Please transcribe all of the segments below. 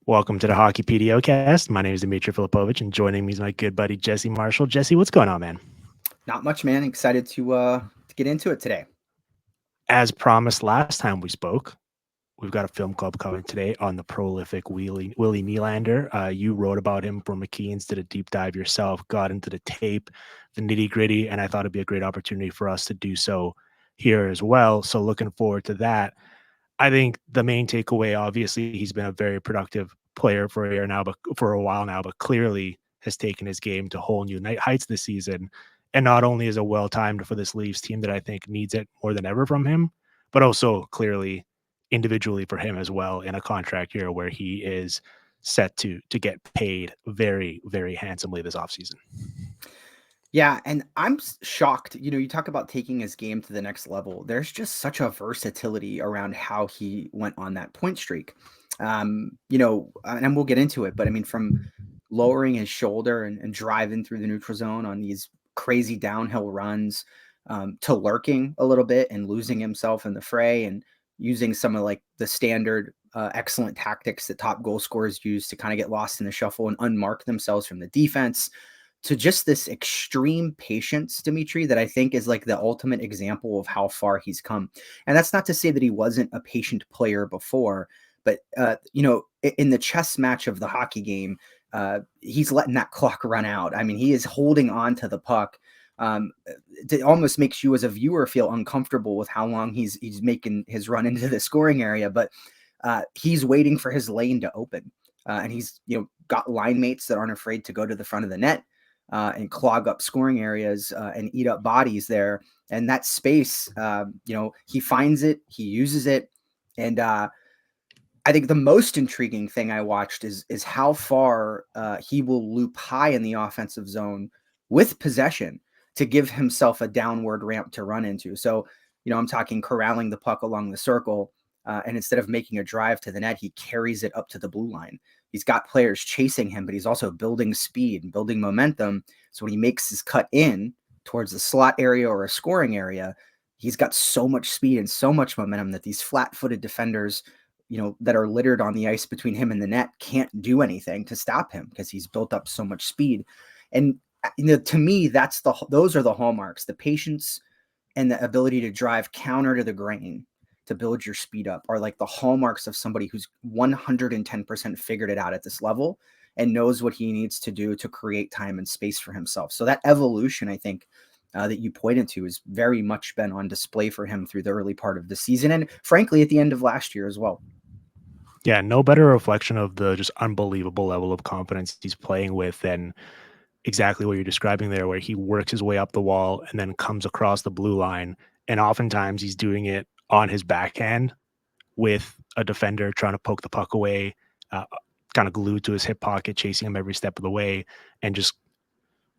Welcome to the Hockey PDOcast. My name is Dimitri Filipovich, and joining me is my good buddy Jesse Marshall. Jesse, what's going on, man? Not much, man. Excited to get into it today. As promised last time we spoke, we've got a film club coming today on the prolific Willie Nylander. You wrote about him for McKean's, did a deep dive yourself, got into the tape, the nitty gritty, and I thought it'd be a great opportunity for us to do so here as well. So looking forward to that. I think the main takeaway, obviously, he's been a very productive player for a year now, but for a while now, but clearly has taken his game to whole new heights this season. And not only is it well timed for this Leafs team that I think needs it more than ever from him, but also clearly individually for him as well in a contract year where he is set to get paid very, very handsomely this offseason. Yeah, and I'm shocked. You talk about taking his game to the next level. There's just such a versatility around how he went on that point streak. And we'll get into it, but I mean, from lowering his shoulder and driving through the neutral zone on these crazy downhill runs, to lurking a little bit and losing himself in the fray and using some of like the standard excellent tactics that top goal scorers use to kind of get lost in the shuffle and unmark themselves from the defense, to just this extreme patience, Dimitri, that I think is like the ultimate example of how far he's come. And that's not to say that he wasn't a patient player before, but in the chess match of the hockey game, he's letting that clock run out. I mean, he is holding on to the puck. It almost makes you as a viewer feel uncomfortable with how long he's making his run into the scoring area, but he's waiting for his lane to open. And he's got line mates that aren't afraid to go to the front of the net and clog up scoring areas and eat up bodies there. And that space, he finds it, he uses it. And I think the most intriguing thing I watched is how far he will loop high in the offensive zone with possession to give himself a downward ramp to run into. So, I'm talking corralling the puck along the circle. And instead of making a drive to the net, he carries it up to the blue line. He's got players chasing him, but he's also building speed and building momentum. So when he makes his cut in towards the slot area or a scoring area, he's got so much speed and so much momentum that these flat-footed defenders, that are littered on the ice between him and the net can't do anything to stop him because he's built up so much speed. And to me, those are the hallmarks: the patience and the ability to drive counter to the grain to build your speed up are like the hallmarks of somebody who's 110% figured it out at this level and knows what he needs to do to create time and space for himself. So that evolution, I think, that you pointed to has very much been on display for him through the early part of the season and frankly at the end of last year as well. Yeah, no better reflection of the just unbelievable level of confidence he's playing with than exactly what you're describing there, where he works his way up the wall and then comes across the blue line. And oftentimes he's doing it on his backhand with a defender trying to poke the puck away, uh, kind of glued to his hip pocket, chasing him every step of the way, and just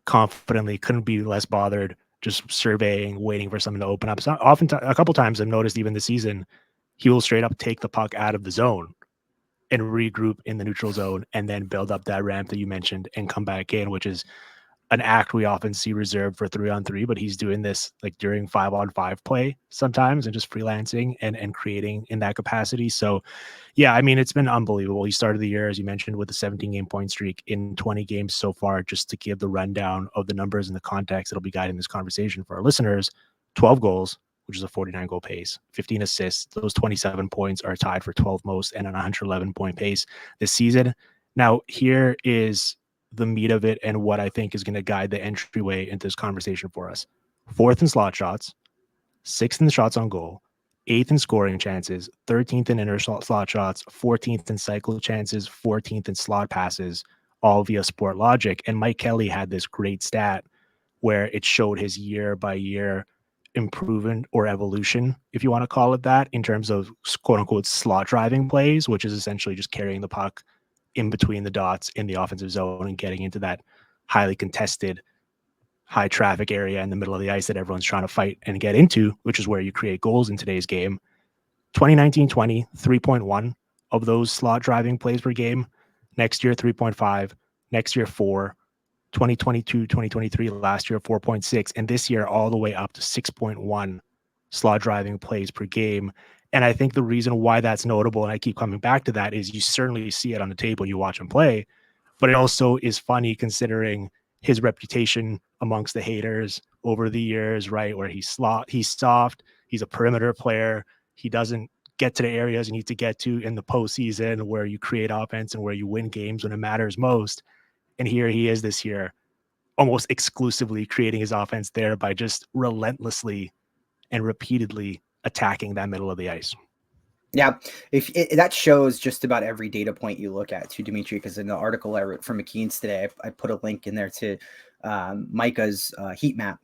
confidently couldn't be less bothered, just surveying, waiting for something to open up. So oftentimes, a couple times I've noticed even this season, he will straight up take the puck out of the zone and regroup in the neutral zone and then build up that ramp that you mentioned and come back in, which is an act we often see reserved for 3-on-3, but he's doing this like during 5-on-5 play sometimes and just freelancing and creating in that capacity. So yeah, I mean, it's been unbelievable. He started the year, as you mentioned, with a 17-game point streak in 20 games so far. Just to give the rundown of the numbers and the context that'll be guiding this conversation for our listeners: 12 goals, which is a 49-goal pace, 15 assists. Those 27 points are tied for 12 most and an 111-point pace this season. Now, here is the meat of it and what I think is going to guide the entryway into this conversation for us. Fourth in slot shots, sixth in shots on goal, eighth in scoring chances, 13th in inner slot shots, 14th in cycle chances, 14th in slot passes, all via Sport Logic. And Mike Kelly had this great stat where it showed his year by year improvement or evolution, if you want to call it that, in terms of quote unquote slot driving plays, which is essentially just carrying the puck in between the dots in the offensive zone and getting into that highly contested, high traffic area in the middle of the ice that everyone's trying to fight and get into, which is where you create goals in today's game. 2019-20, 3.1 of those slot driving plays per game. Next year, 3.5. Next year, 4. 2022, 2023, last year, 4.6. And this year, all the way up to 6.1 slot driving plays per game. And I think the reason why that's notable, and I keep coming back to that, is you certainly see it on the tape when you watch him play, but it also is funny considering his reputation amongst the haters over the years, right? Where he's soft, he's a perimeter player, he doesn't get to the areas you need to get to in the postseason where you create offense and where you win games when it matters most. And here he is this year, almost exclusively creating his offense there by just relentlessly and repeatedly attacking that middle of the ice. Yeah, that shows just about every data point you look at too, Dimitri. Because in the article I wrote for McKean's today, I put a link in there to Micah's heat map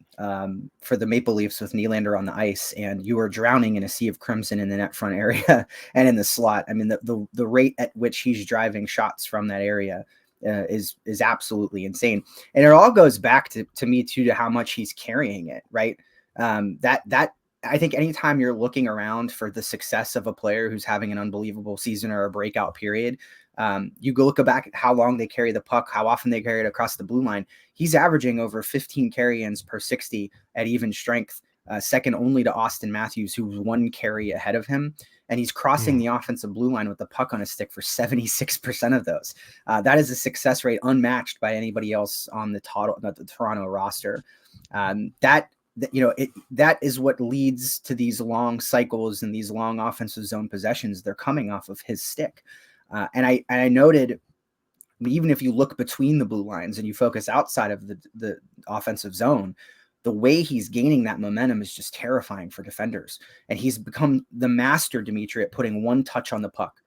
for the Maple Leafs with Nylander on the ice, and you are drowning in a sea of crimson in the net front area and in the slot. I mean, the rate at which he's driving shots from that area is absolutely insane, and it all goes back to me too, to how much he's carrying it, right? That I think anytime you're looking around for the success of a player who's having an unbelievable season or a breakout period, you go look back at how long they carry the puck, how often they carry it across the blue line. He's averaging over 15 carry-ins per 60 at even strength, second only to Austin Matthews, who's one carry ahead of him. And he's crossing the offensive blue line with the puck on his stick for 76% of those. That is a success rate unmatched by anybody else on the Toronto roster. That is what leads to these long cycles and these long offensive zone possessions. They're coming off of his stick. And I noted, even if you look between the blue lines and you focus outside of the offensive zone, the way he's gaining that momentum is just terrifying for defenders. And he's become the master, Dimitri, at putting one touch on the puck,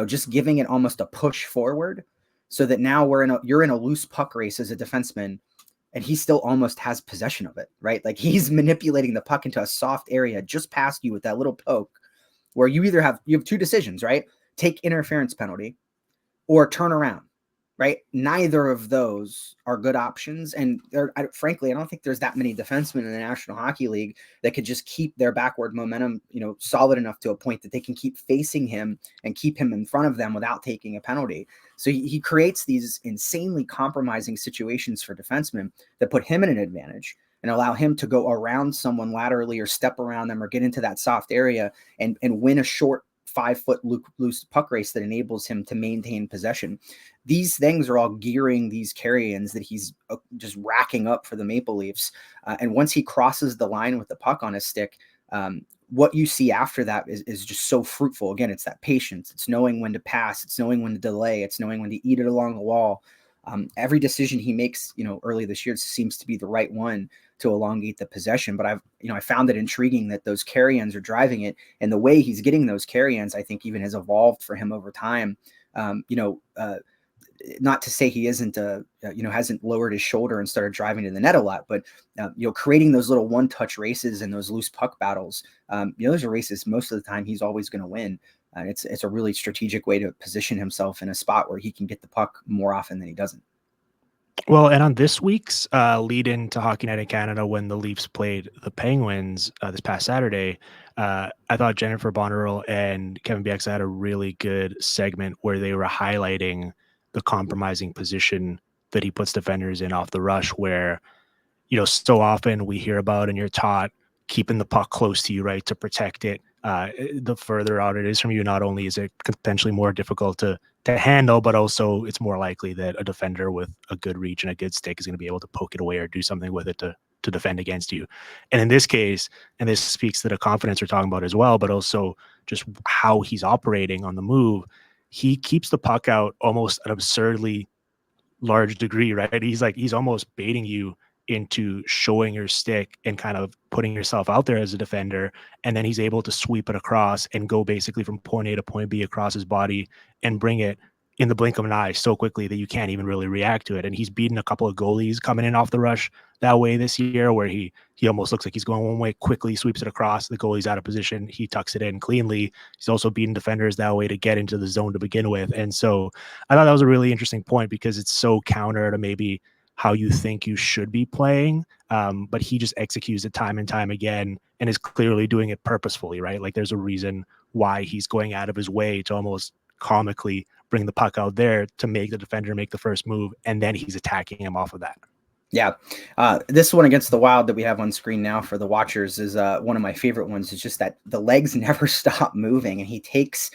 just giving it almost a push forward, so that now you're in a loose puck race as a defenseman, and he still almost has possession of it, right? Like, he's manipulating the puck into a soft area just past you with that little poke, where you have two decisions, right? Take interference penalty or turn around, right? Neither of those are good options. And frankly, I don't think there's that many defensemen in the National Hockey League that could just keep their backward momentum, solid enough to a point that they can keep facing him and keep him in front of them without taking a penalty. So he creates these insanely compromising situations for defensemen that put him in an advantage and allow him to go around someone laterally or step around them or get into that soft area and win a short 5-foot loose puck race that enables him to maintain possession. These things are all gearing these carry-ins that he's just racking up for the Maple Leafs. And once he crosses the line with the puck on his stick, what you see after that is just so fruitful. Again, it's that patience. It's knowing when to pass. It's knowing when to delay. It's knowing when to eat it along the wall. Every decision he makes, early this year seems to be the right one to elongate the possession. But I found it intriguing that those carry-ins are driving it, and the way he's getting those carry-ins, I think, even has evolved for him over time. Not to say he hasn't lowered his shoulder and started driving to the net a lot, but creating those little one-touch races and those loose puck battles, those are races most of the time he's always going to win. It's a really strategic way to position himself in a spot where he can get the puck more often than he doesn't. Well, and on this week's lead in to Hockey Night in Canada, when the Leafs played the Penguins this past Saturday, I thought Jennifer Bonnerill and Kevin Bieksa had a really good segment where they were highlighting the compromising position that he puts defenders in off the rush, where, so often we hear about and you're taught keeping the puck close to you, right, to protect it. The further out it is from you, not only is it potentially more difficult to handle, but also it's more likely that a defender with a good reach and a good stick is going to be able to poke it away or do something with it to defend against you. And in this case, and this speaks to the confidence we're talking about as well, but also just how he's operating on the move, he keeps the puck out almost an absurdly large degree, right? He's almost baiting you into showing your stick and kind of putting yourself out there as a defender. And then he's able to sweep it across and go basically from point A to point B across his body and bring it in the blink of an eye so quickly that you can't even really react to it. And he's beaten a couple of goalies coming in off the rush that way this year, where he almost looks like he's going one way, quickly sweeps it across, the goalie's out of position, he tucks it in cleanly. He's also beaten defenders that way to get into the zone to begin with. And so I thought that was a really interesting point, because it's so counter to maybe how you think you should be playing. But he just executes it time and time again and is clearly doing it purposefully, right? Like, there's a reason why he's going out of his way to almost comically bring the puck out there to make the defender make the first move, and then he's attacking him off of that. Yeah. This one against the Wild that we have on screen now for the watchers is one of my favorite ones. It's just that the legs never stop moving, and he takes,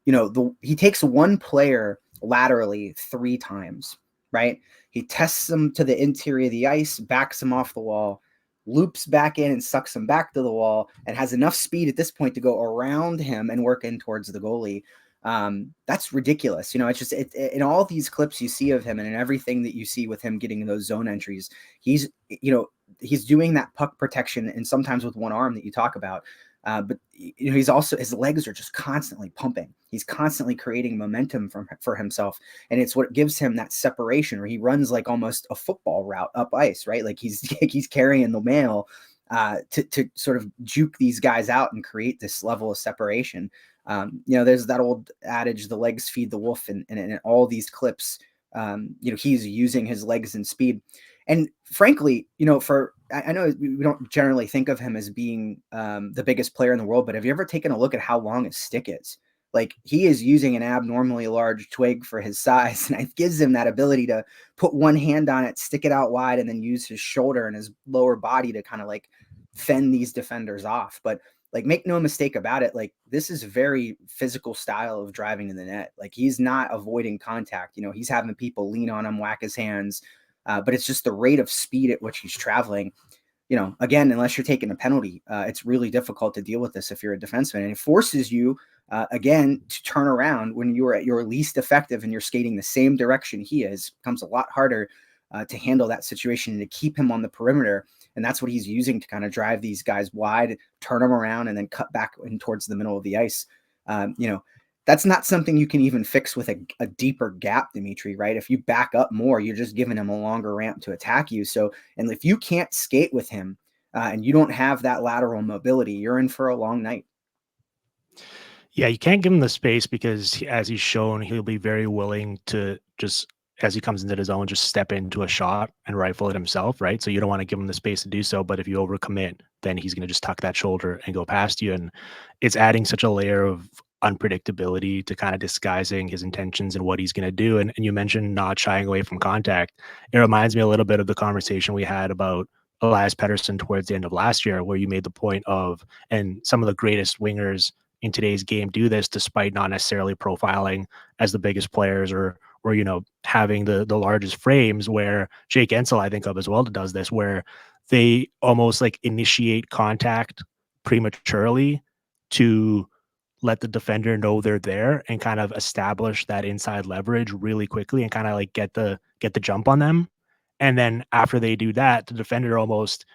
he takes one player laterally 3 times, right? He tests them to the interior of the ice, backs them off the wall, loops back in and sucks them back to the wall, and has enough speed at this point to go around him and work in towards the goalie. That's ridiculous. It's just in all these clips you see of him and in everything that you see with him getting those zone entries, he's, he's doing that puck protection and sometimes with one arm that you talk about. But he's also, his legs are just constantly pumping. He's constantly creating momentum for himself, and it's what gives him that separation where he runs like almost a football route up ice, right? Like he's carrying the mail to sort of juke these guys out and create this level of separation. There's that old adage, the legs feed the wolf, and in all these clips, he's using his legs and speed. And frankly, I know we don't generally think of him as being the biggest player in the world, but have you ever taken a look at how long his stick is? Like, he is using an abnormally large twig for his size, and it gives him that ability to put one hand on it, stick it out wide, and then use his shoulder and his lower body to kind of like fend these defenders off. But like, make no mistake about it, like, this is a very physical style of driving in the net. Like, he's not avoiding contact. He's having people lean on him, whack his hands, but it's just the rate of speed at which he's traveling. Again, unless you're taking a penalty, it's really difficult to deal with this if you're a defenseman, and it forces you, again, to turn around when you are at your least effective and you're skating the same direction he is. It becomes a lot harder to handle that situation and to keep him on the perimeter. And that's what he's using to kind of drive these guys wide, turn them around, and then cut back in towards the middle of the ice. That's not something you can even fix with a deeper gap, Dimitri, right? If you back up more, you're just giving him a longer ramp to attack you. So, and if you can't skate with him and you don't have that lateral mobility, you're in for a long night. Yeah, you can't give him the space because as he's shown, he'll be very willing to just as he comes into his own, just step into a shot and rifle it himself, right? So you don't want to give him the space to do so. But if you overcommit, then he's going to just tuck that shoulder and go past you. And it's adding such a layer of unpredictability to kind of disguising his intentions and what he's going to do. And you mentioned not shying away from contact. It reminds me a little bit of the conversation we had about Elias Pettersson towards the end of last year, where you made the point of, and some of the greatest wingers in today's game do this despite not necessarily profiling as the biggest players or having the largest frames, where Jake Ensel I think of as well does this, where they almost like initiate contact prematurely to let the defender know they're there and kind of establish that inside leverage really quickly and kind of like get the jump on them. And then after they do that, the defender almost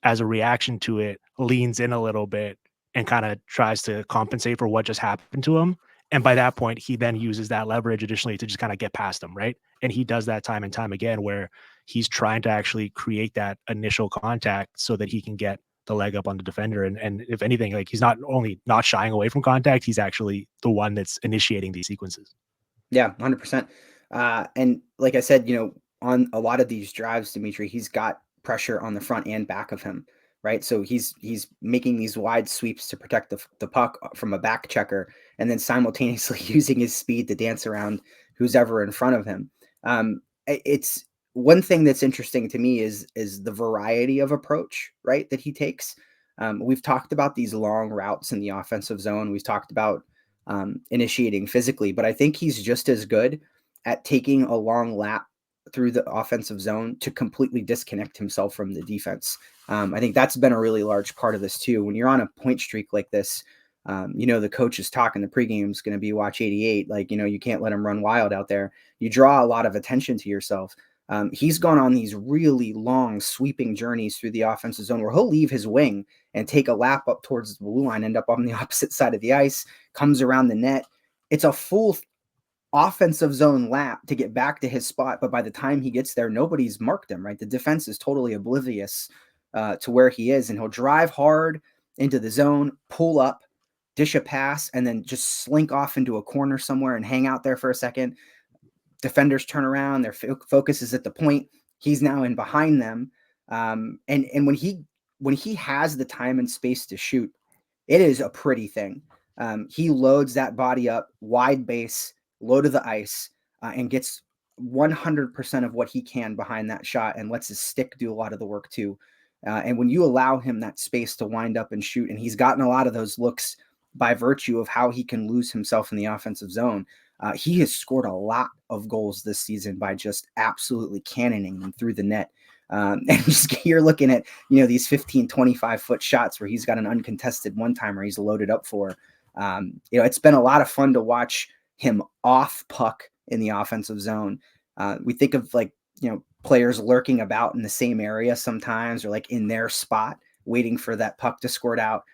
as a reaction to it, leans in a little bit and kind of tries to compensate for what just happened to him. And by that point, he then uses that leverage additionally to just kind of get past him, right? And he does that time and time again where he's trying to actually create that initial contact so that he can get the leg up on the defender. And if anything, like he's not only not shying away from contact, he's actually the one that's initiating these sequences. Yeah, 100%. And like I said, on a lot of these drives, Dimitri, he's got pressure on the front and back of him, right? So he's making these wide sweeps to protect the puck from a back checker, and then simultaneously using his speed to dance around who's ever in front of him. It's one thing that's interesting to me is the variety of approach, right, that he takes. We've talked about these long routes in the offensive zone. We've talked about initiating physically, but I think he's just as good at taking a long lap through the offensive zone to completely disconnect himself from the defense. I think that's been a really large part of this too. When you're on a point streak like this, the coach is talking, the pregame is going to be watch 88. Like, you can't let him run wild out there. You draw a lot of attention to yourself. He's gone on these really long sweeping journeys through the offensive zone where he'll leave his wing and take a lap up towards the blue line, end up on the opposite side of the ice, comes around the net. It's a full offensive zone lap to get back to his spot. But by the time he gets there, nobody's marked him, right? The defense is totally oblivious to where he is. And he'll drive hard into the zone, pull up, dish a pass, and then just slink off into a corner somewhere and hang out there for a second. Defenders turn around, their focus is at the point. He's now in behind them. And when he has the time and space to shoot, it is a pretty thing. He loads that body up, wide base, low to the ice, and gets 100% of what he can behind that shot and lets his stick do a lot of the work too. And when you allow him that space to wind up and shoot, and he's gotten a lot of those looks by virtue of how he can lose himself in the offensive zone. He has scored a lot of goals this season by just absolutely cannoning them through the net. And just, you're looking at, these 15, 25-foot shots where he's got an uncontested one-timer he's loaded up for. It's been a lot of fun to watch him off puck in the offensive zone. We think of players lurking about in the same area sometimes, or like in their spot waiting for that puck to squirt out.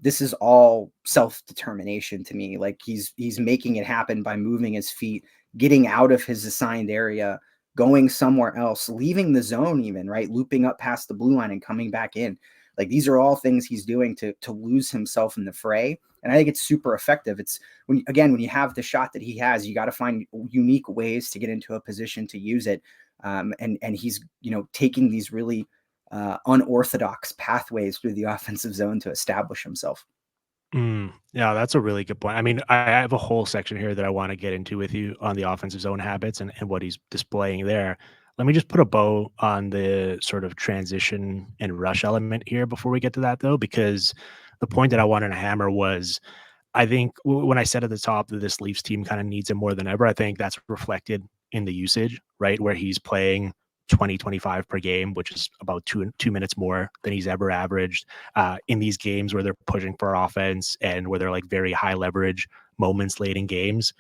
This is all self-determination to me. Like he's making it happen by moving his feet, getting out of his assigned area, going somewhere else, leaving the zone even, right? Looping up past the blue line and coming back in. Like these are all things he's doing to lose himself in the fray. And I think it's super effective. It's when you have the shot that he has, you got to find unique ways to get into a position to use it. And he's, taking these really unorthodox pathways through the offensive zone to establish himself. Yeah, that's a really good point. I mean, I have a whole section here that I want to get into with you on the offensive zone habits and what he's displaying there. Let me just put a bow on the sort of transition and rush element here before we get to that, though, because the point that I wanted to hammer was I think when I said at the top that this Leafs team kind of needs him more than ever, I think that's reflected in the usage, right? Where he's playing 20, 25 per game, which is about two minutes more than he's ever averaged in these games where they're pushing for offense and where they're like very high leverage moments late in games,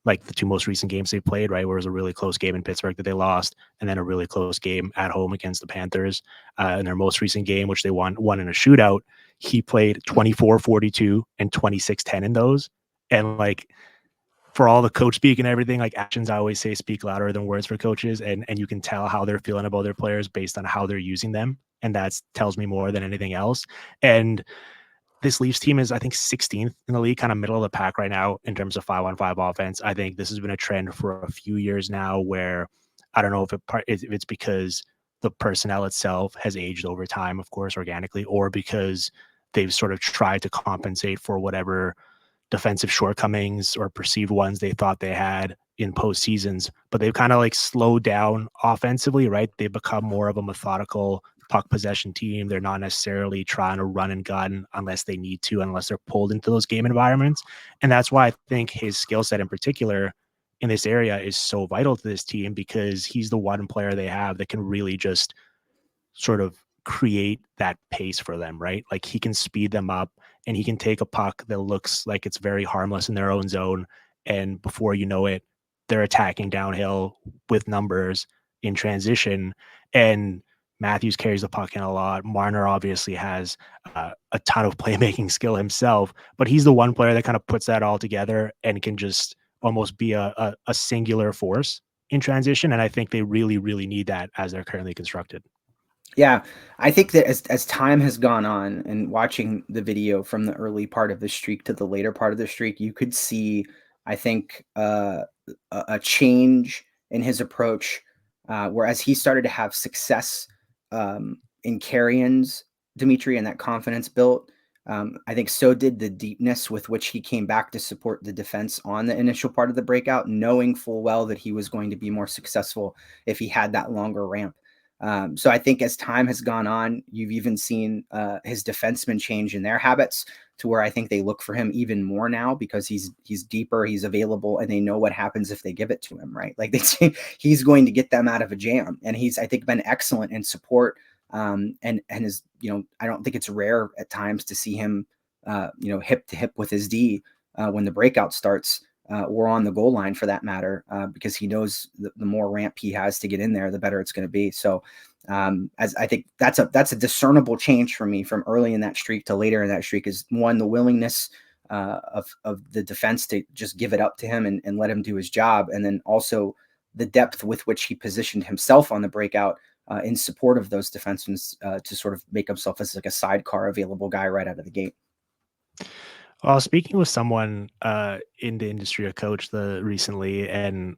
like the two most recent games they played, right? Where it was a really close game in Pittsburgh that they lost, and then a really close game at home against the Panthers. In their most recent game, which they won in a shootout, he played 24-42 and 26-10 in those. And like, for all the coach speak and everything, like actions, I always say speak louder than words for coaches. And you can tell how they're feeling about their players based on how they're using them. And that tells me more than anything else. And this Leafs team is, I think, 16th in the league, kind of middle of the pack right now in terms of 5-on-5 offense. I think this has been a trend for a few years now where I don't know if it's because the personnel itself has aged over time, of course, organically, or because they've sort of tried to compensate for whatever defensive shortcomings or perceived ones they thought they had in postseasons, but they've kind of like slowed down offensively, right? They've become more of a methodical puck possession team. They're not necessarily trying to run and gun unless they need to, unless they're pulled into those game environments. And that's why I think his skill set in particular in this area is so vital to this team, because he's the one player they have that can really just sort of create that pace for them, right? Like he can speed them up and he can take a puck that looks like it's very harmless in their own zone. And before you know it, they're attacking downhill with numbers in transition. And Matthews carries the puck in a lot. Marner obviously has a ton of playmaking skill himself, but he's the one player that kind of puts that all together and can just almost be a singular force in transition. And I think they really, really need that as they're currently constructed. Yeah, I think that as time has gone on and watching the video from the early part of the streak to the later part of the streak, you could see, I think, a change in his approach, whereas he started to have success in carry-ins, Dimitri, and that confidence built. I think so did the deepness with which he came back to support the defense on the initial part of the breakout, knowing full well that he was going to be more successful if he had that longer ramp. So I think as time has gone on, you've even seen his defensemen change in their habits to where I think they look for him even more now because he's deeper, he's available, and they know what happens if they give it to him, right? Like they say he's going to get them out of a jam, and he's, I think, been excellent in support. And is, I don't think it's rare at times to see him, hip to hip with his D when the breakout starts. Or on the goal line for that matter, because he knows the more ramp he has to get in there, the better it's going to be. So as I think that's a discernible change for me from early in that streak to later in that streak is one, the willingness of the defense to just give it up to him and let him do his job. And then also the depth with which he positioned himself on the breakout in support of those defensemen to sort of make himself as like a sidecar available guy right out of the gate. Well, speaking with someone in the industry, a coach recently, and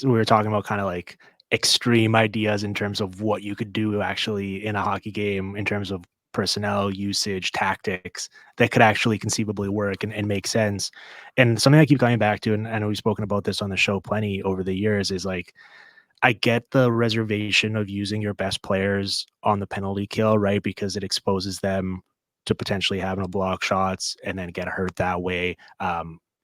we were talking about kind of like extreme ideas in terms of what you could do actually in a hockey game in terms of personnel usage, tactics that could actually conceivably work and make sense. And something I keep coming back to, and I know we've spoken about this on the show plenty over the years, is like I get the reservation of using your best players on the penalty kill, right? Because it exposes them to potentially having to block shots and then get hurt that way.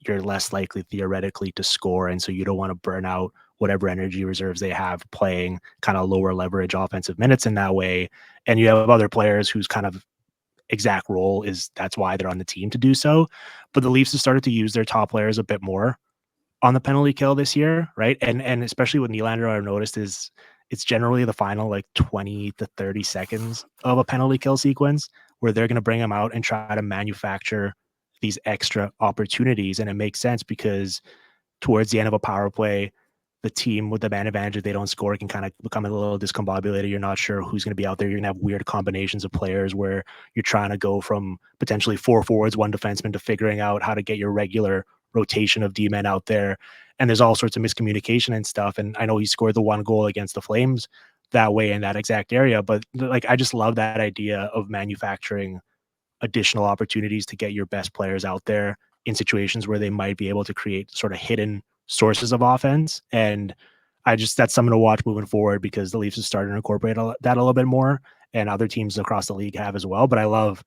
You're less likely theoretically to score. And so you don't want to burn out whatever energy reserves they have playing kind of lower leverage offensive minutes in that way. And you have other players whose kind of exact role is that's why they're on the team to do so. But the Leafs have started to use their top players a bit more on the penalty kill this year, right? And especially with Nylander, I've noticed is it's generally the final like 20 to 30 seconds of a penalty kill sequence where they're going to bring him out and try to manufacture these extra opportunities. And it makes sense because towards the end of a power play, the team with the man advantage, if they don't score, can kind of become a little discombobulated. You're not sure who's going to be out there. You're going to have weird combinations of players where you're trying to go from potentially 4 forwards, 1 defenseman to figuring out how to get your regular rotation of D-men out there. And there's all sorts of miscommunication and stuff. And I know he scored the 1 goal against the Flames that way in that exact area. But like, I just love that idea of manufacturing additional opportunities to get your best players out there in situations where they might be able to create sort of hidden sources of offense. And that's something to watch moving forward because the Leafs are starting to incorporate that a little bit more, and other teams across the league have as well. But I love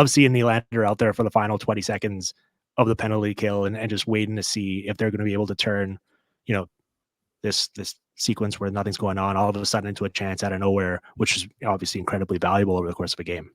seeing Nylander out there for the final 20 seconds of the penalty kill and just waiting to see if they're going to be able to turn, you know, this sequence where nothing's going on all of a sudden into a chance out of nowhere, which is obviously incredibly valuable over the course of a game.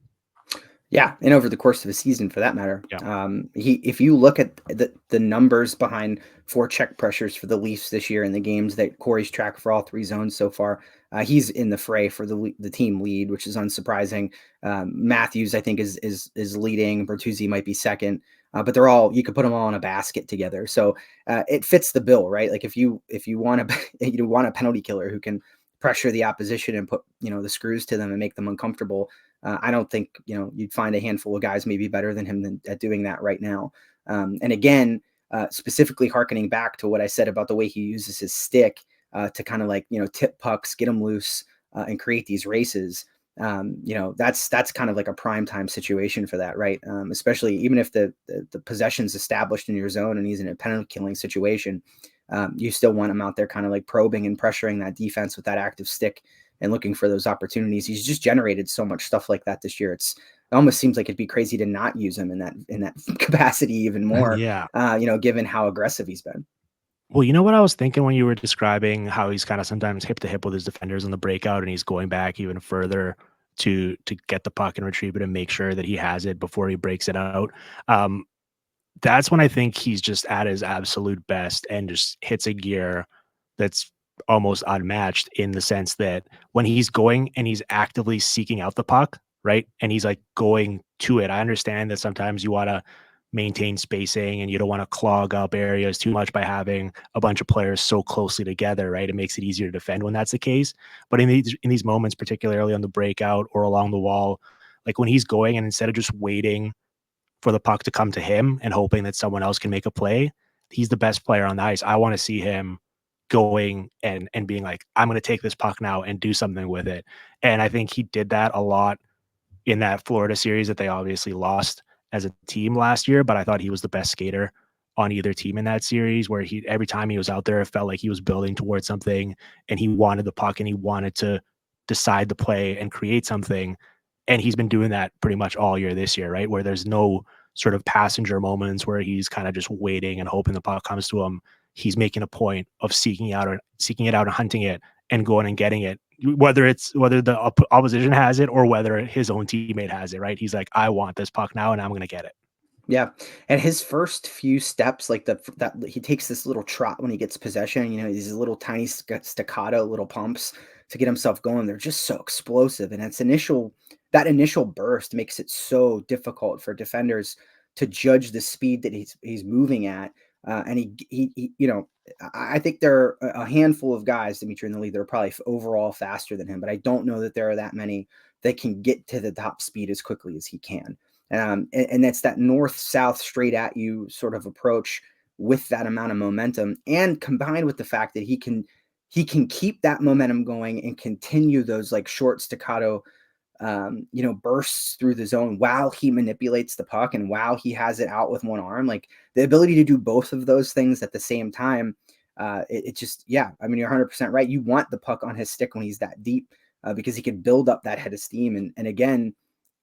Yeah, and over the course of a season, for that matter. Yeah. If you look at the numbers behind forecheck pressures for the Leafs this year in the games that Corey's tracked for all 3 zones so far, he's in the fray for the team lead, which is unsurprising. Matthews, I think, is leading. Bertuzzi might be second, but they're all, you could put them all in a basket together. So it fits the bill, right? Like if you want you want a penalty killer who can pressure the opposition and put the screws to them and make them uncomfortable. I don't think you'd find a handful of guys maybe better than him at doing that right now. And again, specifically harkening back to what I said about the way he uses his stick to kind of like tip pucks, get them loose, and create these races. That's kind of like a prime time situation for that, right? Especially even if the possession's established in your zone and he's in a penalty killing situation, you still want him out there kind of like probing and pressuring that defense with that active stick and looking for those opportunities. He's just generated so much stuff like that this year. It almost seems like it'd be crazy to not use him in that capacity even more. Yeah. Given how aggressive he's been. Well, you know what I was thinking when you were describing how he's kind of sometimes hip to hip with his defenders in the breakout, and he's going back even further to get the puck and retrieve it and make sure that he has it before he breaks it out. That's when I think he's just at his absolute best and just hits a gear that's almost unmatched in the sense that when he's going and he's actively seeking out the puck, right? And he's like going to it. I understand that sometimes you want to maintain spacing and you don't want to clog up areas too much by having a bunch of players so closely together, right? It makes it easier to defend when that's the case. But in these moments, particularly on the breakout or along the wall, like when he's going and instead of just waiting for the puck to come to him and hoping that someone else can make a play, he's the best player on the ice. I want to see him going and being like, I'm going to take this puck now and do something with it. And I think he did that a lot in that Florida series that they obviously lost as a team last year, but I thought he was the best skater on either team in that series, where he every time he was out there, it felt like he was building towards something and he wanted the puck and he wanted to decide the play and create something. And he's been doing that pretty much all year this year, right? Where there's no sort of passenger moments where he's kind of just waiting and hoping the puck comes to him. He's making a point of seeking it out and hunting it and going and getting it, whether the opposition has it or whether his own teammate has it, right? He's like, I want this puck now and I'm going to get it. Yeah, and his first few steps, like that he takes this little trot when he gets possession, these little tiny staccato little pumps to get himself going. They're just so explosive, and that initial burst makes it so difficult for defenders to judge the speed that he's moving at. And I think there are a handful of guys, Dimitri, in the league that are probably overall faster than him, but I don't know that there are that many that can get to the top speed as quickly as he can. And that's that north-south straight at you sort of approach with that amount of momentum, and combined with the fact that he can keep that momentum going and continue those like short staccato bursts through the zone while he manipulates the puck and while he has it out with one arm. Like the ability to do both of those things at the same time. It just, yeah, I mean, you're 100% right. You want the puck on his stick when he's that deep because he can build up that head of steam. And again,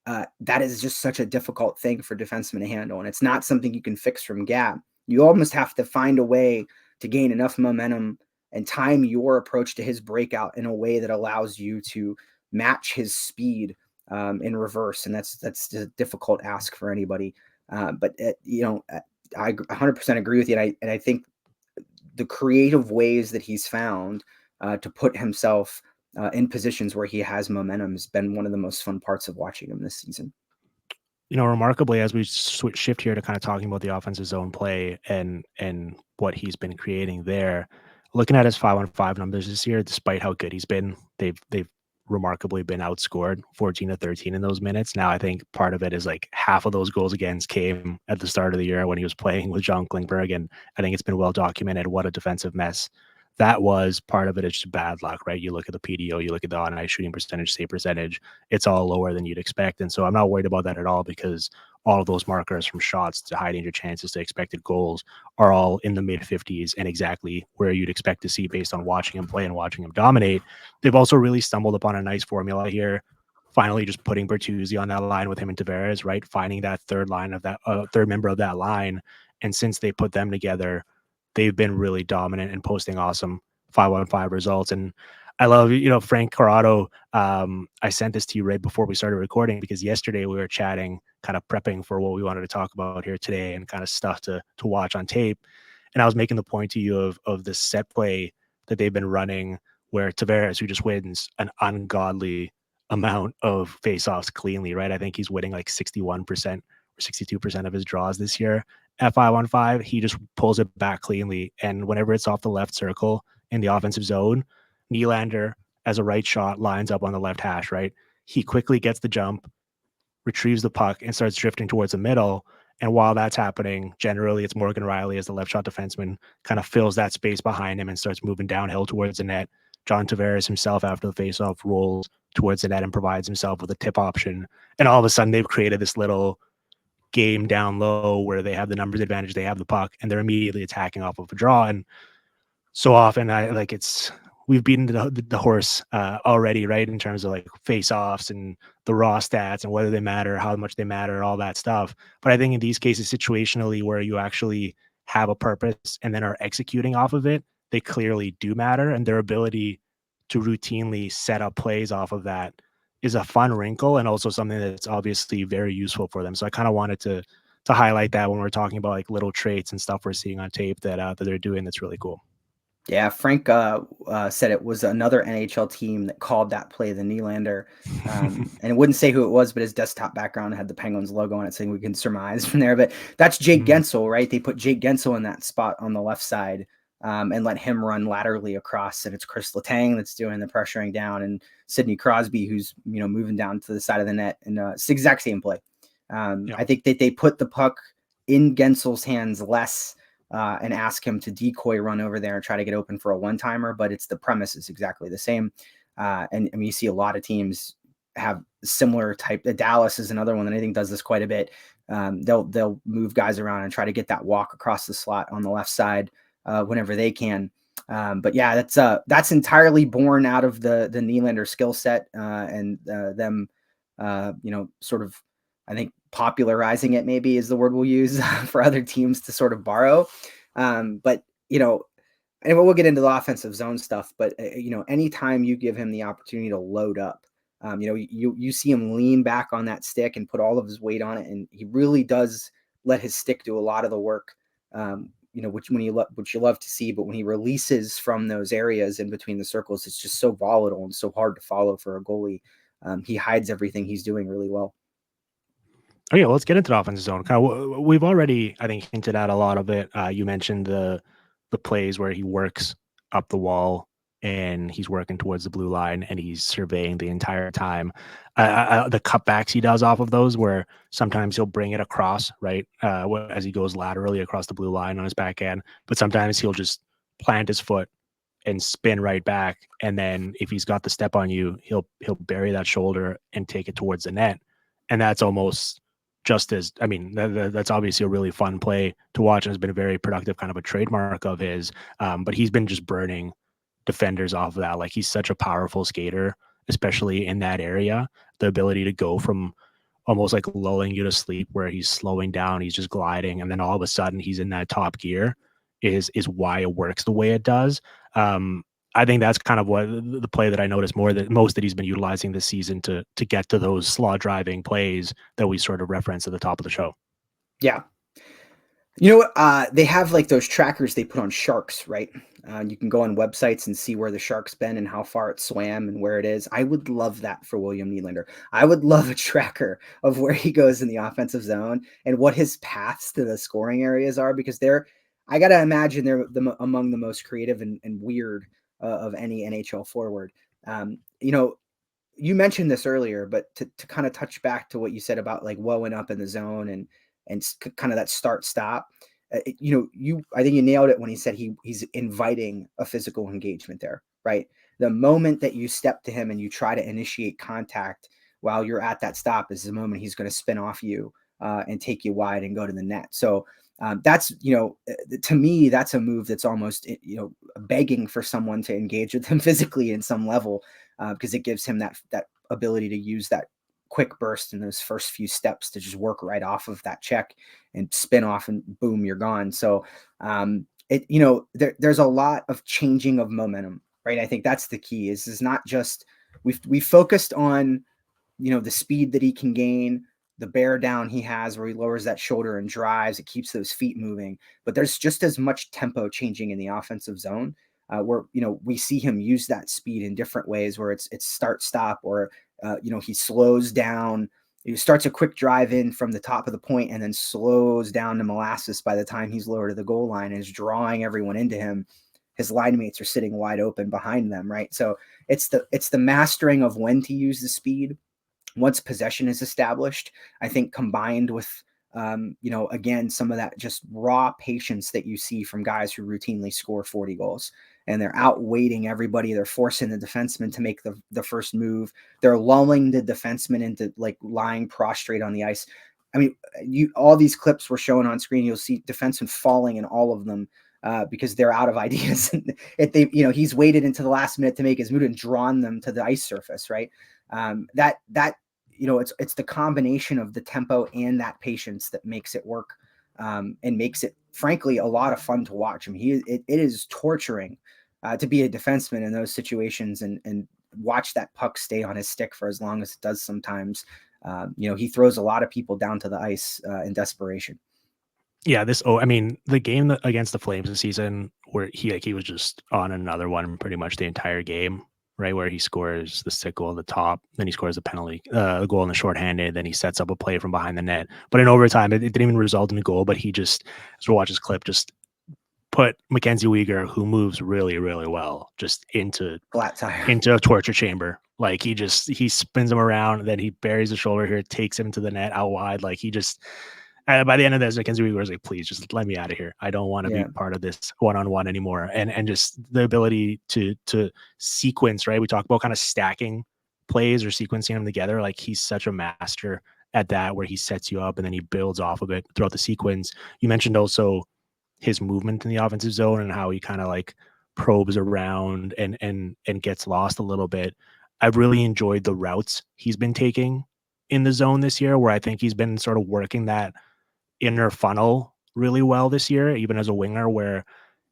that is just such a difficult thing for defensemen to handle. And it's not something you can fix from gap. You almost have to find a way to gain enough momentum and time your approach to his breakout in a way that allows you to match his speed in reverse. And that's a difficult ask for anybody. But I 100% agree with you. And I think the creative ways that he's found to put himself in positions where he has momentum has been one of the most fun parts of watching him this season. Remarkably, as we shift here to kind of talking about the offensive zone play and what he's been creating there, looking at his 5-on-5 numbers this year, despite how good he's been, they've remarkably been outscored 14-13 in those minutes. Now, I think part of it is like half of those goals against came at the start of the year when he was playing with John Klingberg, and I think it's been well documented what a defensive mess that was. Part of it is just bad luck, right? You look at the PDO, you look at the on-ice shooting percentage, save percentage, it's all lower than you'd expect. And so I'm not worried about that at all because all of those markers from shots to high danger chances to expected goals are all in the mid 50s and exactly where you'd expect to see based on watching him play and watching him dominate. They've also really stumbled upon a nice formula here. Finally, just putting Bertuzzi on that line with him and Tavares, right? Finding that third member of that line. And since they put them together, they've been really dominant and posting awesome 5-on-5 results. And I love, Frank Corrado. I sent this to you right before we started recording because yesterday we were chatting, kind of prepping for what we wanted to talk about here today and kind of stuff to watch on tape. And I was making the point to you of the set play that they've been running where Tavares, who just wins an ungodly amount of faceoffs cleanly, right? I think he's winning like 61% or 62% of his draws this year at 5-on-5. He just pulls it back cleanly. And whenever it's off the left circle in the offensive zone, Nylander, as a right shot, lines up on the left hash, right? He quickly gets the jump, retrieves the puck, and starts drifting towards the middle. And while that's happening, generally it's Morgan Riley as the left shot defenseman kind of fills that space behind him and starts moving downhill towards the net. John Tavares himself, after the faceoff, rolls towards the net and provides himself with a tip option. And all of a sudden, they've created this little game down low where they have the numbers advantage, they have the puck, and they're immediately attacking off of a draw. And so often we've beaten the horse already, right? In terms of like face-offs and the raw stats and whether they matter, how much they matter, all that stuff. But I think in these cases, situationally, where you actually have a purpose and then are executing off of it, they clearly do matter. And their ability to routinely set up plays off of that is a fun wrinkle and also something that's obviously very useful for them. So I kind of wanted to highlight that when we're talking about like little traits and stuff we're seeing on tape that they're doing that's really cool. Yeah, Frank said it was another NHL team that called that play the Nylander. And it wouldn't say who it was, but his desktop background had the Penguins logo on it, saying we can surmise from there. But that's Jake Gensel, right? They put Jake Gensel in that spot on the left side and let him run laterally across. And it's Chris Letang that's doing the pressuring down, and Sidney Crosby, who's moving down to the side of the net. And it's the exact same play. I think that they put the puck in Gensel's hands less and ask him to decoy run over there and try to get open for a one-timer, but it's the premise is exactly the same. And I mean, you see a lot of teams have similar type. Dallas is another one that I think does this quite a bit. They'll move guys around and try to get that walk across the slot on the left side whenever they can. But yeah, that's entirely born out of the Nylander skill set and them, sort of, I think, popularizing it maybe is the word we'll use for other teams to sort of borrow. But, and we'll get into the offensive zone stuff, but, anytime you give him the opportunity to load up, you see him lean back on that stick and put all of his weight on it. And he really does let his stick do a lot of the work, which you love to see. But when he releases from those areas in between the circles, it's just so volatile and so hard to follow for a goalie. He hides everything he's doing really well. Okay, well, let's get into the offensive zone. Kind of, we've already, I think, hinted at a lot of it. You mentioned the plays where he works up the wall and he's working towards the blue line and he's surveying the entire time. The cutbacks he does off of those, where sometimes he'll bring it across, right, as he goes laterally across the blue line on his backhand, but sometimes he'll just plant his foot and spin right back. And then if he's got the step on you, he'll bury that shoulder and take it towards the net. And that's almost just as, I mean, that's obviously a really fun play to watch and has been a very productive kind of a trademark of his. But he's been just burning defenders off of that. Like he's such a powerful skater, especially in that area. The ability to go from almost like lulling you to sleep where he's slowing down, he's just gliding, and then all of a sudden he's in that top gear is why it works the way it does. Um, I think that's kind of what the play that I noticed most that he's been utilizing this season to get to those slot driving plays that we sort of referenced at the top of the show. Yeah. You know what? They have like those trackers they put on sharks, right? You can go on websites and see where the shark's been and how far it swam and where it is. I would love that for William Nylander. I would love a tracker of where he goes in the offensive zone and what his paths to the scoring areas are, because I got to imagine among the most creative and weird of any NHL forward. You know, you mentioned this earlier, but to kind of touch back to what you said about like woeing up in the zone and kind of that start stop. I think you nailed it when he said he's inviting a physical engagement there, right? The moment that you step to him and you try to initiate contact while you're at that stop is the moment he's going to spin off you and take you wide and go to the net. So that's, to me, that's a move that's almost, begging for someone to engage with him physically in some level, because it gives him that ability to use that quick burst in those first few steps to just work right off of that check and spin off and boom, you're gone. So there's a lot of changing of momentum, right? I think that's the key. Is not just we focused on the speed that he can gain, the bear down he has where he lowers that shoulder and drives, it keeps those feet moving, but there's just as much tempo changing in the offensive zone, where we see him use that speed in different ways, where it's start stop, or he slows down. He starts a quick drive in from the top of the point and then slows down to molasses by the time he's lower to the goal line and is drawing everyone into him. His line mates are sitting wide open behind them, right? So it's the mastering of when to use the speed once possession is established, I think, combined with again, some of that just raw patience that you see from guys who routinely score 40 goals, and they're outweighting everybody. They're forcing the defenseman to make the first move. They're lulling the defenseman into like lying prostrate on the ice. I mean, all these clips were shown on screen. You'll see defensemen falling in all of them because they're out of ideas. He's waited until the last minute to make his move and drawn them to the ice surface, right? It's the combination of the tempo and that patience that makes it work, and makes it, frankly, a lot of fun to watch. I mean, it is torturing to be a defenseman in those situations and watch that puck stay on his stick for as long as it does sometimes. He throws a lot of people down to the ice in desperation. Yeah, the game against the Flames this season where he was just on another one pretty much the entire game, right? Where he scores the stick goal at the top, then he scores the penalty, the goal in the shorthanded, then he sets up a play from behind the net. But in overtime, it didn't even result in a goal, but he just, as we watch his clip, just put Mackenzie Weegar, who moves really, really well, just into Flat tire. into a torture chamber. Like he spins him around, then he buries the shoulder here, takes him to the net out wide. Like he just, by the end of this, Mackenzie Weegar was like, please just let me out of here. I don't want to be part of this one-on-one anymore. And just the ability to sequence, right? We talk about kind of stacking plays or sequencing them together. Like he's such a master at that, where he sets you up and then he builds off of it throughout the sequence. You mentioned also his movement in the offensive zone and how he kind of like probes around and gets lost a little bit. I've really enjoyed the routes he's been taking in the zone this year, where I think he's been sort of working that inner funnel really well this year, even as a winger, where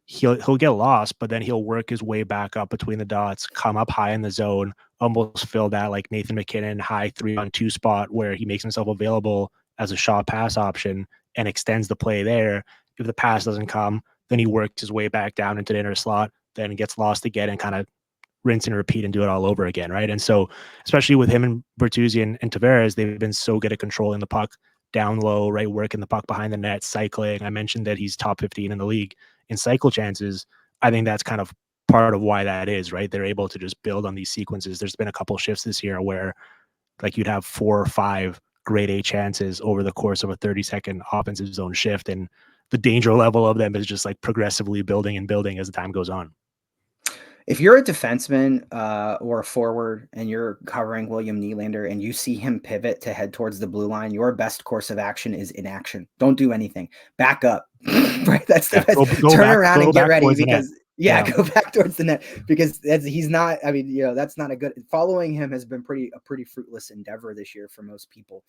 he'll get lost, but then he'll work his way back up between the dots, come up high in the zone, almost fill that like Nathan McKinnon high 3-on-2 spot where he makes himself available as a shot pass option and extends the play there. If the pass doesn't come, then he works his way back down into the inner slot, then gets lost again and kind of rinse and repeat and do it all over again, right? And so, especially with him and Bertuzzi and Tavares, they've been so good at controlling the puck down low, right? Working the puck behind the net, cycling. I mentioned that he's top 15 in the league in cycle chances. I think that's kind of part of why that is, right? They're able to just build on these sequences. There's been a couple shifts this year where like you'd have 4 or 5 grade A chances over the course of a 30-second offensive zone shift. And the danger level of them is just like progressively building and building as the time goes on. If you're a defenseman or a forward and you're covering William Nylander and you see him pivot to head towards the blue line, your best course of action is inaction. Don't do anything. Back up. Right? That's the Yeah, best. go Turn back, around go and get back ready towards the net. because yeah, Yeah. go back towards the net because he's not. I mean, that's not a good. Following him has been a pretty fruitless endeavor this year for most people.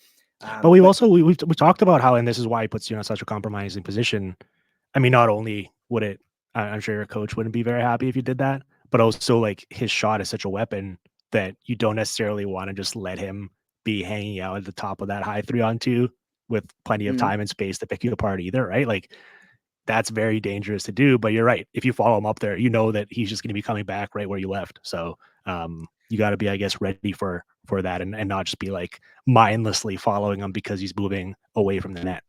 But we've But also we talked about how, and this is why he puts you in such a compromising position. I mean, not only would it, I'm sure your coach wouldn't be very happy if you did that, but also like his shot is such a weapon that you don't necessarily want to just let him be hanging out at the top of that high 3-on-2 with plenty of mhm. time and space to pick you apart either, right? Like that's very dangerous to do. But you're right. If you follow him up there, you know that he's just going to be coming back right where you left. So you got to be, I guess, ready for that and not just be like mindlessly following him because he's moving away from the net.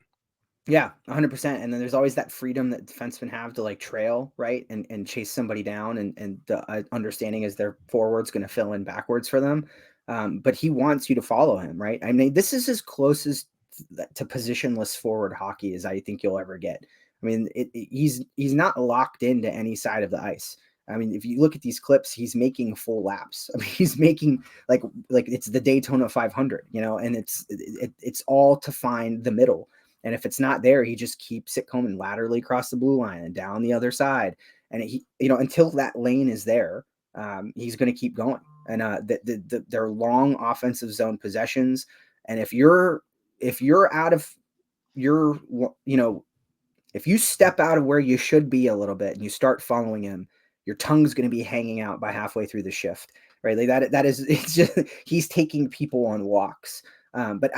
Yeah, 100%. And then there's always that freedom that defensemen have to like trail, right? And chase somebody down. And the understanding is their forward's going to fill in backwards for them. But he wants you to follow him, right? I mean, this is as close as to positionless forward hockey as I think you'll ever get. I mean, he's not locked into any side of the ice. I mean, if you look at these clips, he's making full laps. I mean, he's making like it's the Daytona 500, and it's all to find the middle. And if it's not there, he just keeps it coming laterally across the blue line and down the other side. And he, until that lane is there, he's going to keep going. And they're long offensive zone possessions. And if you're out of your, if you step out of where you should be a little bit and you start following him, your tongue's going to be hanging out by halfway through the shift, right? Like that is, it's just, he's taking people on walks. But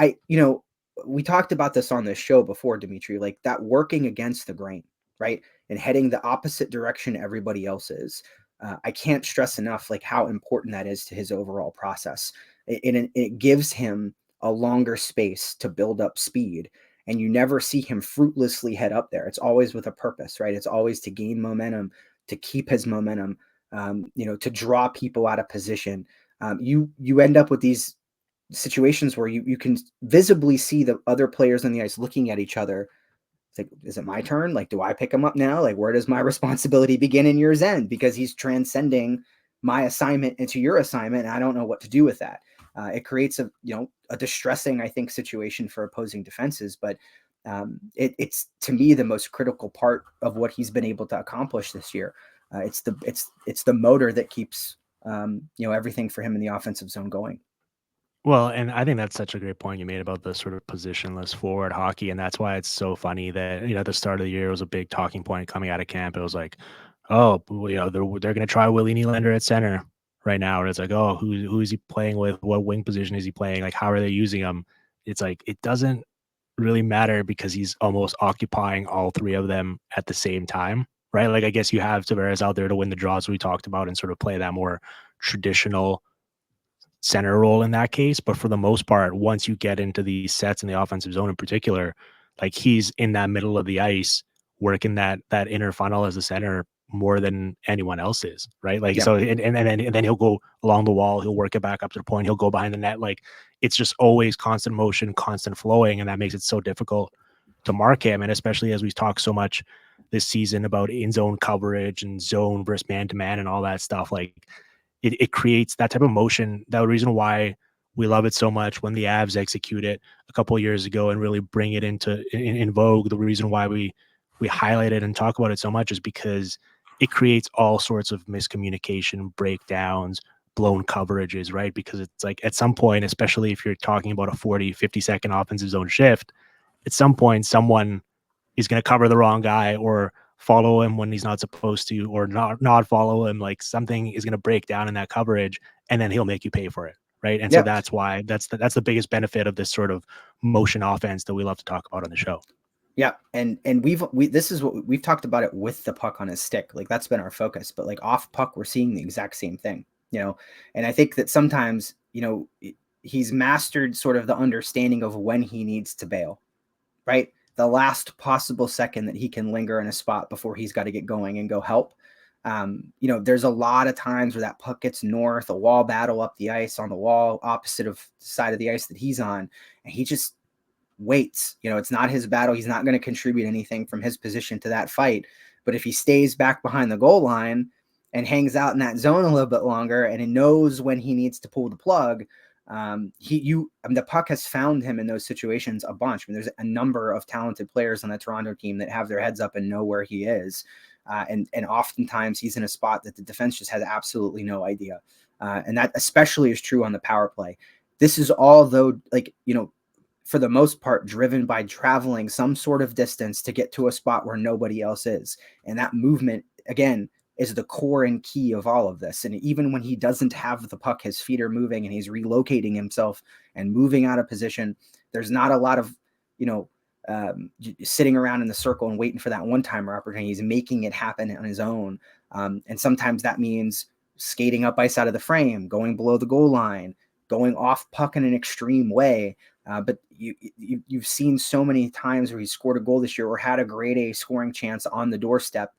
we talked about this on this show before, Dimitri, like that working against the grain, right? And heading the opposite direction everybody else is. I can't stress enough, like how important that is to his overall process. It gives him a longer space to build up speed, and you never see him fruitlessly head up there. It's always with a purpose, right? It's always to gain momentum, to keep his momentum, to draw people out of position. You end up with these situations where you can visibly see the other players on the ice looking at each other. It's like, is it my turn? Like, do I pick him up now? Like, where does my responsibility begin and yours end? Because he's transcending my assignment into your assignment, and I don't know what to do with that. It creates a distressing, I think, situation for opposing defenses. But it's to me the most critical part of what he's been able to accomplish this year. It's the motor that keeps everything for him in the offensive zone going. Well, and I think that's such a great point you made about the sort of positionless forward hockey, and that's why it's so funny that at the start of the year it was a big talking point coming out of camp. It was like, oh, they're going to try Willie Nylander at center right now, or it's like, oh, who is he playing with? What wing position is he playing? Like, how are they using him? It's like it doesn't really matter because he's almost occupying all three of them at the same time, right? Like, I guess you have Tavares out there to win the draws we talked about and sort of play that more traditional center role in that case. But for the most part, once you get into these sets in the offensive zone in particular, like he's in that middle of the ice, working that inner funnel as a center more than anyone else is, right? Like Yeah. so, and then he'll go along the wall, he'll work it back up to the point, he'll go behind the net. Like it's just always constant motion, constant flowing, and that makes it so difficult to mark him. And especially as we talk so much this season about in zone coverage and zone versus man to man and all that stuff, like it creates that type of motion. The reason why we love it so much when the Avs execute it a couple of years ago and really bring it into in vogue. The reason why we highlight it and talk about it so much is because it creates all sorts of miscommunication, breakdowns, blown coverages, right? Because it's like at some point, especially if you're talking about a 40, 50-second offensive zone shift, at some point someone is going to cover the wrong guy or follow him when he's not supposed to, or not follow him. Like something is going to break down in that coverage, and then he'll make you pay for it, right? And so Yeah. that's why that's the biggest benefit of this sort of motion offense that we love to talk about on the show. Yeah, and this is what we've talked about it with the puck on his stick. Like that's been our focus, but like off puck, we're seeing the exact same thing, And I think that sometimes, he's mastered sort of the understanding of when he needs to bail, right? The last possible second that he can linger in a spot before he's got to get going and go help. There's a lot of times where that puck gets north, a wall battle up the ice on the wall opposite of the side of the ice that he's on, and he just waits. It's not his battle. He's not going to contribute anything from his position to that fight. But if he stays back behind the goal line and hangs out in that zone a little bit longer, and he knows when he needs to pull the plug. The puck has found him in those situations a bunch. I mean, there's a number of talented players on the Toronto team that have their heads up and know where he is. And oftentimes he's in a spot that the defense just has absolutely no idea. And that especially is true on the power play. This is all, though, like, for the most part, driven by traveling some sort of distance to get to a spot where nobody else is. And that movement, again, is the core and key of all of this. And even when he doesn't have the puck, his feet are moving and he's relocating himself and moving out of position. There's not a lot of, sitting around in the circle and waiting for that one-timer opportunity. He's making it happen on his own. And sometimes that means skating up ice out of the frame, going below the goal line, going off puck in an extreme way. But you've seen so many times where he scored a goal this year or had a grade A scoring chance on the doorstep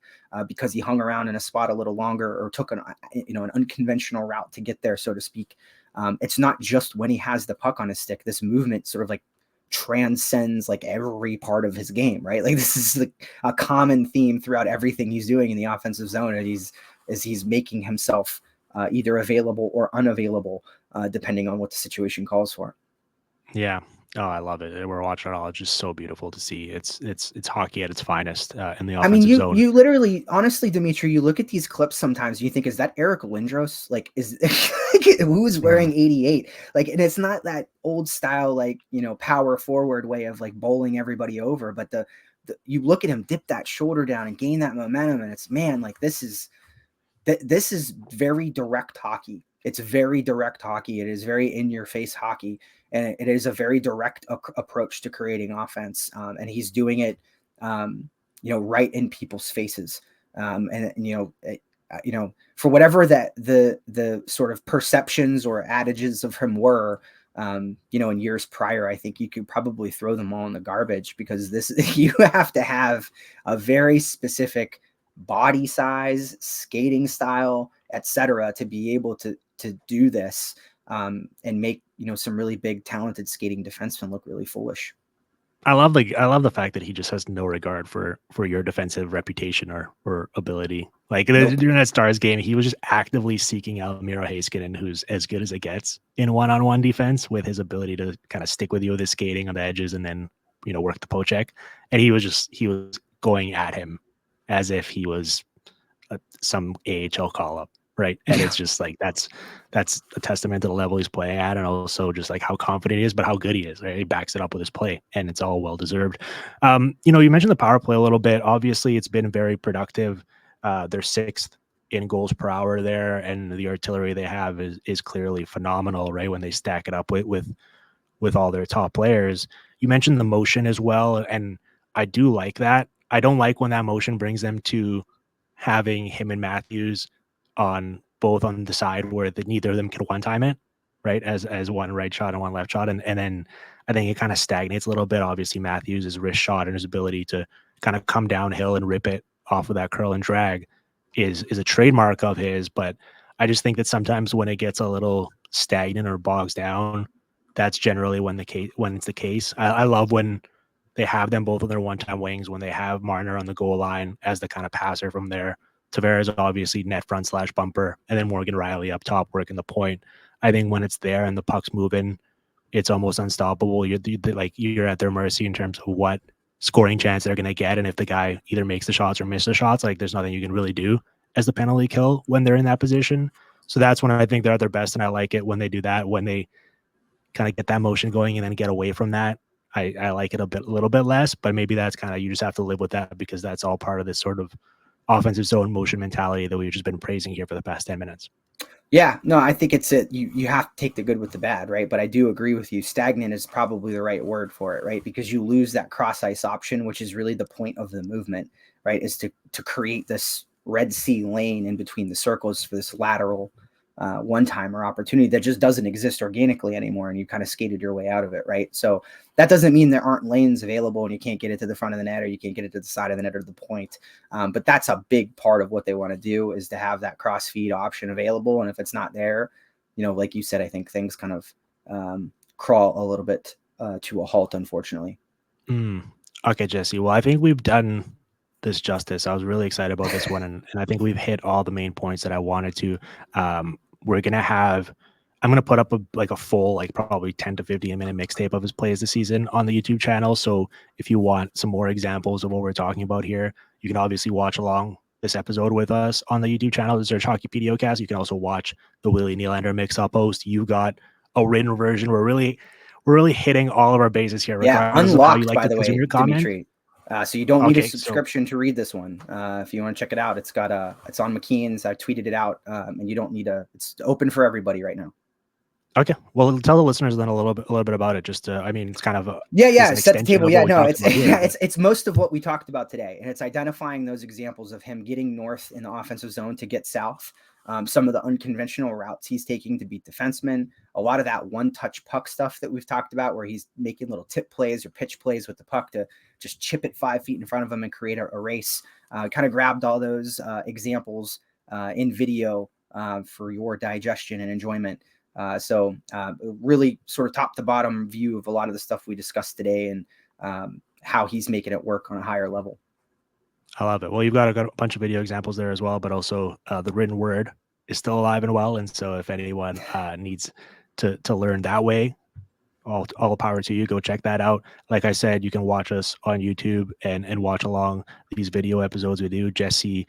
because he hung around in a spot a little longer or took an unconventional route to get there, so to speak. It's not just when he has the puck on his stick. This movement sort of like transcends like every part of his game, right? Like this is like a common theme throughout everything he's doing in the offensive zone, and he's making himself either available or unavailable depending on what the situation calls for. Yeah. Oh, I love it. We're watching it all. It's just so beautiful to see. It's hockey at its finest in the I mean, offensive zone. you literally, honestly, Dimitri, you look at these clips sometimes, you think, is that Eric Lindros? Like, is who's wearing 88? Like, and it's not that old style, like, power forward way of like bowling everybody over, but you look at him dip that shoulder down and gain that momentum, and it's, man, like this is very direct hockey. It's very direct hockey. It is very in-your-face hockey, and it is a very direct approach to creating offense. And he's doing it, right in people's faces. For whatever that the sort of perceptions or adages of him were, in years prior, I think you could probably throw them all in the garbage, because you have to have a very specific body size, skating style, etc., to be able to do this and make some really big talented skating defensemen look really foolish. I love the fact that he just has no regard for your defensive reputation or ability. Like Nope. during that Stars game, he was just actively seeking out Miro Heiskanen, who's as good as it gets in one-on-one defense, with his ability to kind of stick with you with his skating on the edges and then work the poke check. And he was going at him as if he was some AHL call up, right? And it's just like that's a testament to the level he's playing at, and also just like how confident he is, but how good he is. Right? He backs it up with his play, and it's all well deserved. You mentioned the power play a little bit. Obviously, it's been very productive. They're sixth in goals per hour there, and the artillery they have is clearly phenomenal. Right, when they stack it up with all their top players. You mentioned the motion as well, and I do like that. I don't like when that motion brings them to having him and Matthews on both on the side where neither of them can one time it, right? As one right shot and one left shot. And then I think it kind of stagnates a little bit. Obviously, Matthews' wrist shot and his ability to kind of come downhill and rip it off of that curl and drag is a trademark of his. But I just think that sometimes when it gets a little stagnant or bogs down, that's generally when it's the case. I love when they have them both on their one-time wings, when they have Marner on the goal line as the kind of passer from there. Tavares obviously net front / bumper, and then Morgan Riley up top working the point. I think when it's there and the puck's moving, it's almost unstoppable. You're at their mercy in terms of what scoring chance they're going to get, and if the guy either makes the shots or misses the shots, like there's nothing you can really do as the penalty kill when they're in that position. So that's when I think they're at their best, and I like it when they do that, when they kind of get that motion going and then get away from that. I like it a little bit less, but maybe that's kind of, you just have to live with that, because that's all part of this sort of offensive zone motion mentality that we've just been praising here for the past 10 minutes. Yeah, no, I think it's you have to take the good with the bad, right? But I do agree with you. Stagnant is probably the right word for it, right? Because you lose that cross ice option, which is really the point of the movement, right? Is to create this Red Sea lane in between the circles for this lateral one-timer opportunity that just doesn't exist organically anymore, and you kind of skated your way out of it, right? So that doesn't mean there aren't lanes available and you can't get it to the front of the net, or you can't get it to the side of the net or the point. But that's a big part of what they want to do, is to have that cross feed option available. And if it's not there, like you said, I think things kind of crawl a little bit to a halt, unfortunately. Okay, Jesse. Well, I think we've done this justice. I was really excited about this one, and I think we've hit all the main points that I wanted to. We're gonna have. I'm gonna put up a full, like, probably 10 to 15 minute mixtape of his plays this season on the YouTube channel. So if you want some more examples of what we're talking about here, you can obviously watch along this episode with us on the YouTube channel. Search Hockey PDOcast. You can also watch the Willie Nylander mix up post. You got a written version. We're really hitting all of our bases here, Yeah, regardless of how you unlocked, like by to the consume way, your content. Dimitri. So you don't need a Okay, so subscription to read this one. If you want to check it out, it's on McKean's. I tweeted it out, and you don't need it's open for everybody right now. okay, well, tell the listeners then a little bit about it. Just I mean, it's kind of Yeah, an set the extension table. of Yeah, what we no, talked it's about here. yeah, it's most of what we talked about today, and it's identifying those examples of him getting north in the offensive zone to get south. Some of the unconventional routes he's taking to beat defensemen, a lot of that one-touch puck stuff that we've talked about, where he's making little tip plays or pitch plays with the puck to just chip it 5 feet in front of him and create a race. Kind of grabbed all those examples in video for your digestion and enjoyment. So really sort of top to bottom view of a lot of the stuff we discussed today, and how he's making it work on a higher level. I love it. Well, you've got a bunch of video examples there as well, but also the written word is still alive and well. And so if anyone needs to learn that way, all power to you. Go check that out. Like I said, you can watch us on YouTube and watch along these video episodes we do. Jesse,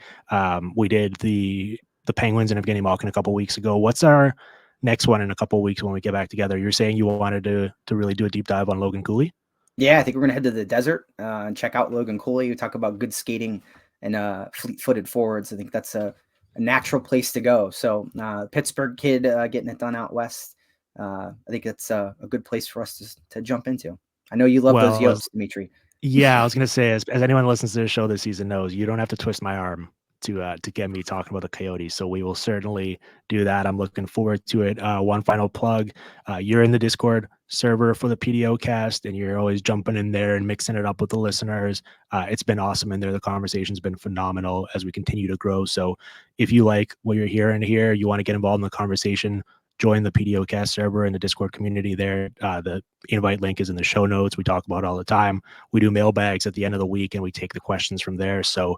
we did the Penguins and Evgeny Malkin a couple weeks ago. What's our next one in a couple weeks when we get back together? You're saying you wanted to really do a deep dive on Logan Cooley? Yeah, I think we're going to head to the desert and check out Logan Cooley. We talk about good skating and fleet-footed forwards. I think that's a natural place to go. So Pittsburgh kid getting it done out west. I think that's a good place for us to jump into. I know you love those Yotes, Dimitri. Yeah, I was gonna say, as anyone who listens to this show this season knows, you don't have to twist my arm to get me talking about the Coyotes. So we will certainly do that. I'm looking forward to it. One final plug: you're in the Discord server for the PDOcast, and you're always jumping in there and mixing it up with the listeners. It's been awesome in there. The conversation's been phenomenal as we continue to grow. So if you like what you're hearing here, you want to get involved in the conversation, join the PDOcast server in the Discord community there. The invite link is in the show notes. We talk about it all the time. We do mailbags at the end of the week, and we take the questions from there. So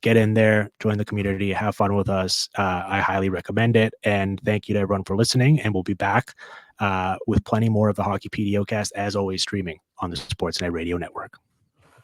get in there, join the community, have fun with us. I highly recommend it. And thank you to everyone for listening. And we'll be back with plenty more of the Hockey PDOcast, as always, streaming on the Sportsnet Radio Network.